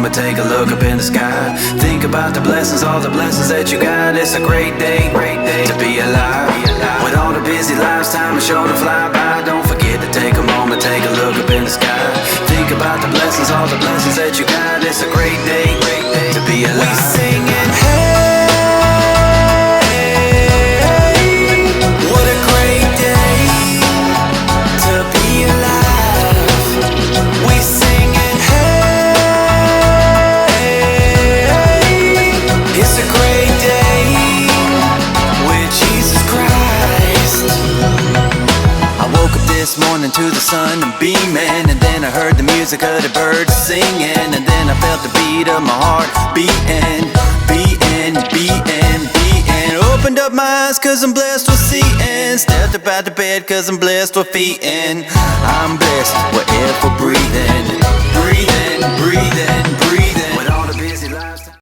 moment, take a look up in the sky. Think about the blessings, all the blessings that you got. It's a great day to be alive. With all the busy lives, time is sure to fly by. Don't forget to take a moment, take a look up in the sky. Think about the blessings, all the blessings that you got. It's a great day to be alive. We singing, hey, what a great day to be alive. We singing, hey, it's a great day with Jesus Christ. I woke up this morning to the sun and beaming, and then I heard the music of the birds singing, and then I felt the beat of my heart beating, beating, beating, beating. Opened up my eyes cause I'm blessed with seeing. Stepped up out the bed cause I'm blessed with feeding. I'm blessed with air for breathing.